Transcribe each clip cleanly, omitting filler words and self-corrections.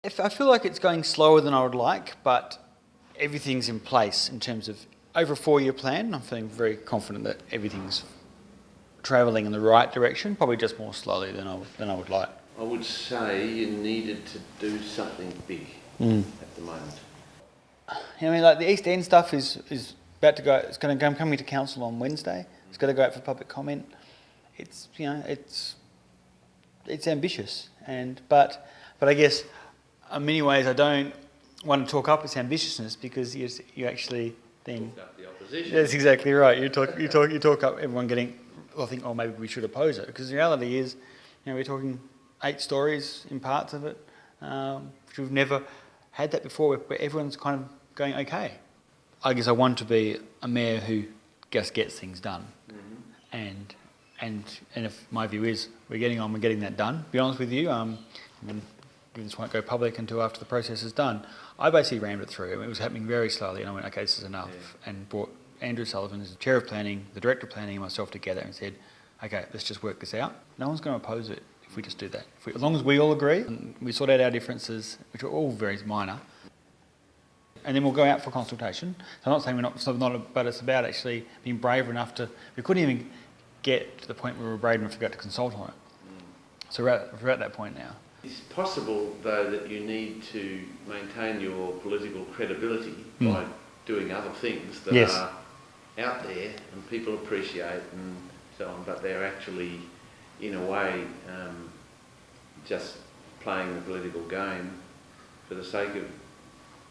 If I feel like it's going slower than I would like, but everything's in place in terms of over a 4-year plan. I'm feeling very confident that everything's travelling in the right direction, probably just more slowly than I would like. I would say you needed to do something big at the moment. I mean, like the East End stuff is about to go. It's going to go coming to council on Wednesday. It's going to go out for public comment. It's it's ambitious, but I guess in many ways I don't want to talk up its ambitiousness because you actually then Talk up the opposition. That's exactly right. You talk up everyone getting. I think, oh, maybe we should oppose it because the reality is, we're talking 8 stories in parts of it, which we've never had that before, where everyone's kind of going okay. I guess I want to be a mayor who just gets things done, and if my view is we're getting that done. To be honest with you, this won't go public until after the process is done. I basically rammed it through. I mean, it was happening very slowly, and I went, okay, this is enough, and brought Andrew Sullivan as the chair of planning, the director of planning, and myself together, and said, okay, let's just work this out. No one's going to oppose it if we just do that. As long as we all agree, and we sort out our differences, which are all very minor, and then we'll go out for consultation. So I'm not saying but it's about actually being brave enough to. We couldn't even get to the point where we were brave enough to go to consult on it. So we're at that point now. It's possible, though, that you need to maintain your political credibility by doing other things that are out there and people appreciate and so on, but they're actually, in a way, just playing the political game for the sake of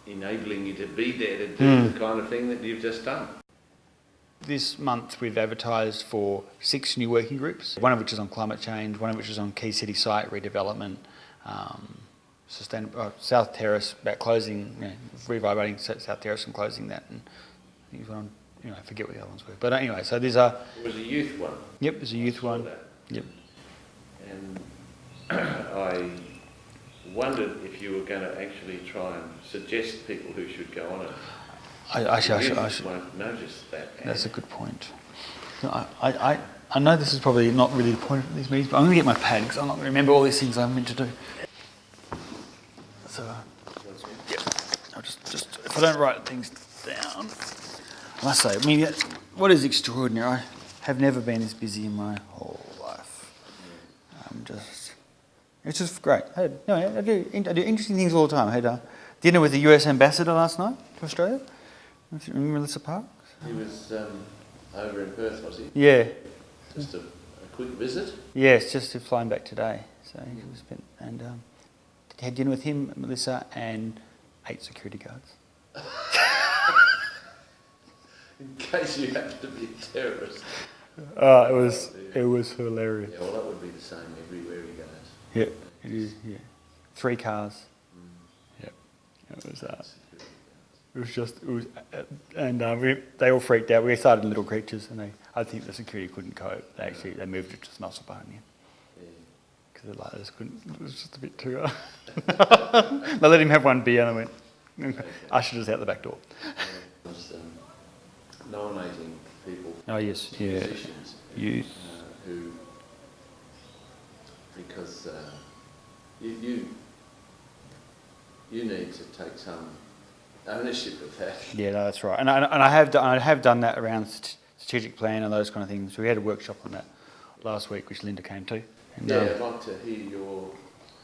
enabling you to be there to do the kind of thing that you've just done. This month we've advertised for 6 new working groups, one of which is on climate change, one of which is on key city site redevelopment, South Terrace, about closing, revitalising South Terrace and closing that, and I think on, I forget what the other ones were. But anyway, so these are... It was a youth one. Yep, there's a youth one. That. Yep. And I wondered if you were going to actually try and suggest people who should go on it. I should. Won't notice that. That's a good point. I know this is probably not really the point of these meetings, but I'm going to get my pad because I'm not going to remember all these things I'm meant to do. So, yeah, I'll just if I don't write things down, I must say, I mean, what is extraordinary? I have never been this busy in my whole life. It's just great. I do interesting things all the time. I had dinner with the US ambassador last night to Australia. Remember Melissa Parks? He was over in Perth, was he? Yeah. Just a quick visit? Yes, just flying back today. So he spent and had dinner with him, Melissa, and 8 security guards. In case you happen to be a terrorist. It was hilarious. Yeah, well, that would be the same everywhere he goes. Yeah, it is. Yeah, 3 cars. Yeah, they all freaked out. We started in Little Creatures, and I think the security couldn't cope. They moved it to Musselbone because it was just a bit too. They let him have 1 beer, and I went, ushered us out the back door. Nominating people. Oh yes, yeah, musicians, youth who, because you need to take some ownership of that. Yeah, no, that's right, and I have done that around strategic plan and those kind of things. We had a workshop on that last week, which Linda came to. And, I'd like to hear your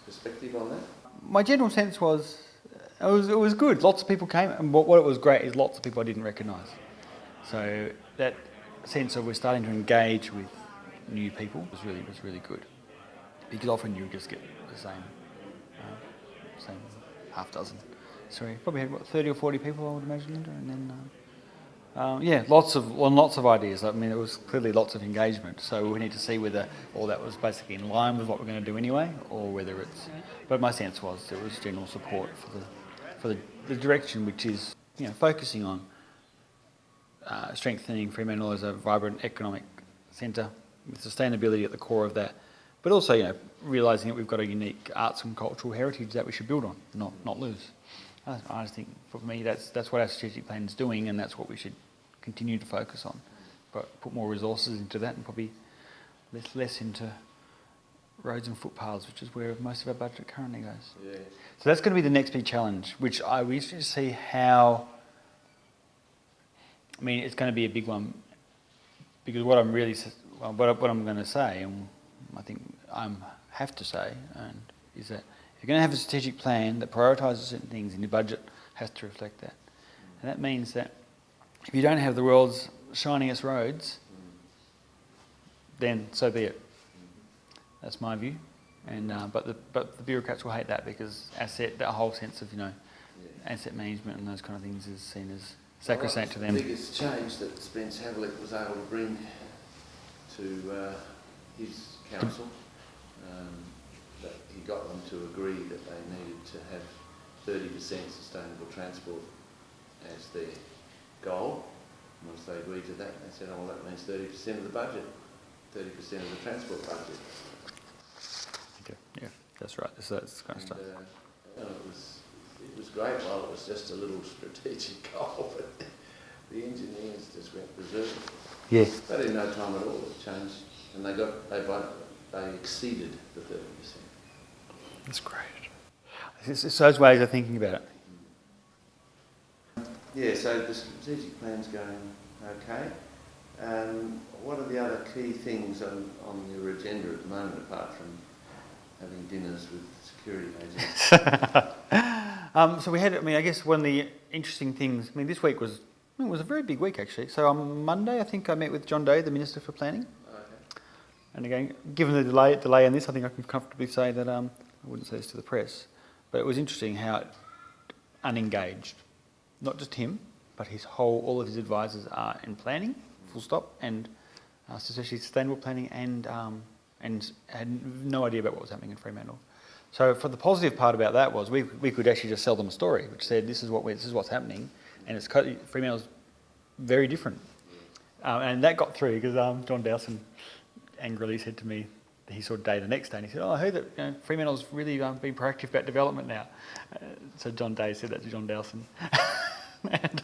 perspective on that. My general sense was it was good. Lots of people came, and what it was great is lots of people I didn't recognise. So that sense of we're starting to engage with new people was really good, because often you just get the same half dozen. Sorry, probably had 30 or 40 people, I would imagine, Linda, and then lots of ideas. I mean, it was clearly lots of engagement. So we need to see whether all that was basically in line with what we're going to do anyway, or whether it's. But my sense was there was general support for the direction, which is focusing on strengthening Fremantle as a vibrant economic centre with sustainability at the core of that, but also realising that we've got a unique arts and cultural heritage that we should build on, not lose. I just think for me that's what our strategic plan is doing, and that's what we should continue to focus on. But put more resources into that, and probably less into roads and footpaths, which is where most of our budget currently goes. Yeah. So that's going to be the next big challenge, which we should see how. I mean, it's going to be a big one, because what I'm really, what I'm going to say, and I think I have to say, is that if you're going to have a strategic plan that prioritises certain things, and your budget has to reflect that. And that means that if you don't have the world's shiniest roads, then so be it. That's my view. And but the bureaucrats will hate that, because that whole sense of asset management and those kind of things is seen as sacrosanct to them. The biggest change that Spence Havlicek was able to bring to his council, that he got them to agree that they needed to have 30% sustainable transport as their goal. Once they agreed to that, they said, oh, well, that means 30% of the budget, 30% of the transport budget. Okay. Yeah, that's right. That's kind of stuff. It was great while it was just a little strategic goal, but the engineers just went berserk. Yeah. But in no time at all it changed, and they exceeded the 30%. That's great. It's those ways of thinking about it. Yeah, so the strategic plan's going okay. What are the other key things on your agenda at the moment, apart from having dinners with security agents? So we had, I guess one of the interesting things, this week was a very big week actually. So on Monday, I think I met with John Day, the Minister for Planning. Okay. And again, given the delay in this, I think I can comfortably say that, I wouldn't say this to the press, but it was interesting how unengaged, not just him, but all of his advisors are in planning, full stop, and especially sustainable planning, and had no idea about what was happening in Fremantle. So for the positive part about that was we could actually just sell them a story which said this is what's happening, and Fremantle's very different, and that got through because John Dowson angrily said to me that he saw Day the next day and he said, "Oh, I heard that Fremantle's really being proactive about development now." So John Day said that to John Dowson, and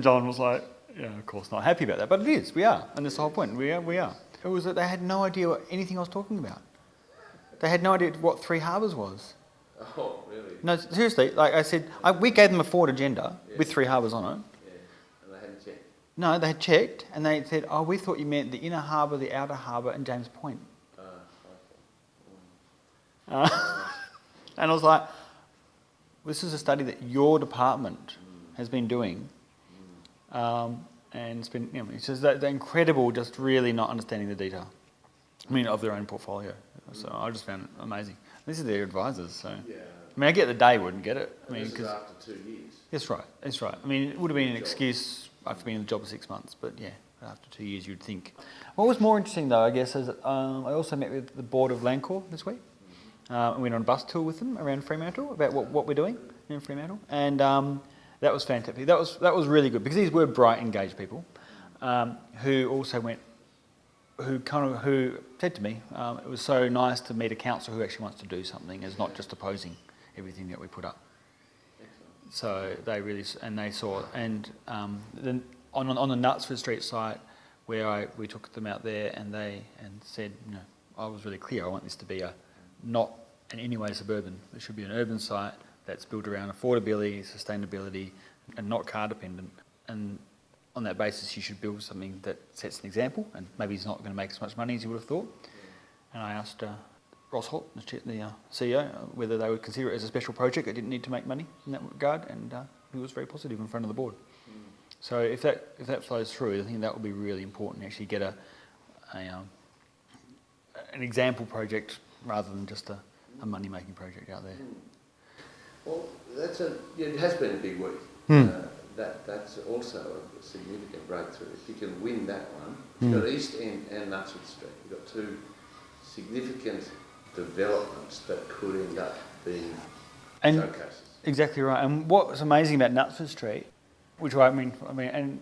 John was like, of course not happy about that, but it is. We are, and that's the whole point. We are. It was that they had no idea anything I was talking about. They had no idea what Three Harbours was. Oh, really? No, seriously. Like I said, we gave them a forward agenda with Three Harbours on it. Yeah, and they hadn't checked. No, they had checked, and they said, "Oh, we thought you meant the inner harbour, the outer harbour, and James Point." Okay. And I was like, "This is a study that your department has been doing." And it's been, it's just they're incredible, just really not understanding the detail. Of their own portfolio. So I just found it amazing. This is their advisors, so. Yeah. I get the Day wouldn't get it. This is after 2 years. That's right. It would have been an excuse after being in the job for 6 months, but yeah, after 2 years you'd think. What was more interesting though, I guess, is I also met with the board of Landcorp this week. I went on a bus tour with them around Fremantle about what we're doing in Fremantle, and that was fantastic. That was really good, because these were bright, engaged people who also who said to me, it was so nice to meet a council who actually wants to do something, is not just opposing everything that we put up. Excellent. So they really, and they saw, and then on the Knutsford Street site where we took them out there, and said, I was really clear, I want this to be not in any way suburban. It should be an urban site that's built around affordability, sustainability, and not car dependent. And on that basis, you should build something that sets an example, and maybe he's not going to make as much money as you would have thought. And I asked Ross Holt, the CEO, whether they would consider it as a special project that didn't need to make money in that regard, and he was very positive in front of the board. So if that flows through, I think that would be really important, actually get an example project rather than just a money-making project out there. Well, it has been a big week. That's also a significant breakthrough. If you can win that one, you've got East End and Knutsford Street. You've got two significant developments that could end up being showcases. Exactly right. And what's amazing about Knutsford Street, which and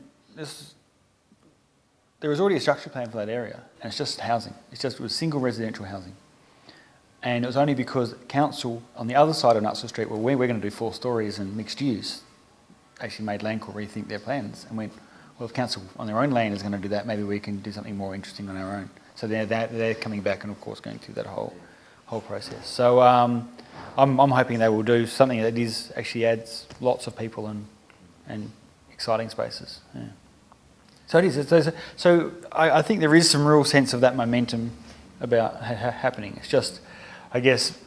there was already a structure plan for that area, and it's just housing. It was single residential housing. And it was only because council on the other side of Knutsford Street, where we're going to do 4 stories and mixed use, actually made Landcorp rethink their plans and went, well, if council on their own land is going to do that, maybe we can do something more interesting on our own. So they're coming back and of course going through that whole process. So I'm hoping they will do something that actually adds lots of people and exciting spaces. Yeah. So it is. So I think there is some real sense of that momentum about happening. It's just, I guess,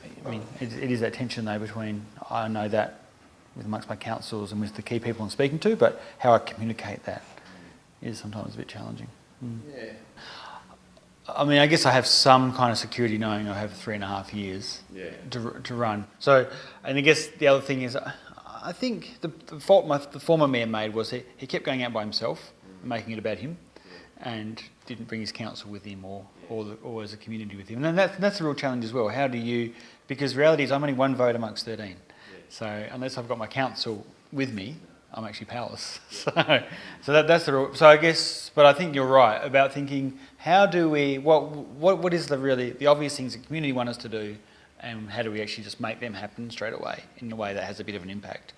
it is that tension though between, I know that amongst my councils and with the key people I'm speaking to, but how I communicate that is sometimes a bit challenging. Yeah. I guess I have some kind of security knowing I have 3.5 years to run. So, and I guess the other thing is, I think the fault the former mayor made was he kept going out by himself, making it about him, and didn't bring his council with him or as a community with him. And that's a real challenge as well. How do you, because the reality is I'm only one vote amongst 13. So unless I've got my council with me, I'm actually powerless. So that's the real, so I guess, but I think you're right about thinking, how do we, what is the obvious things the community want us to do, and how do we actually just make them happen straight away in a way that has a bit of an impact?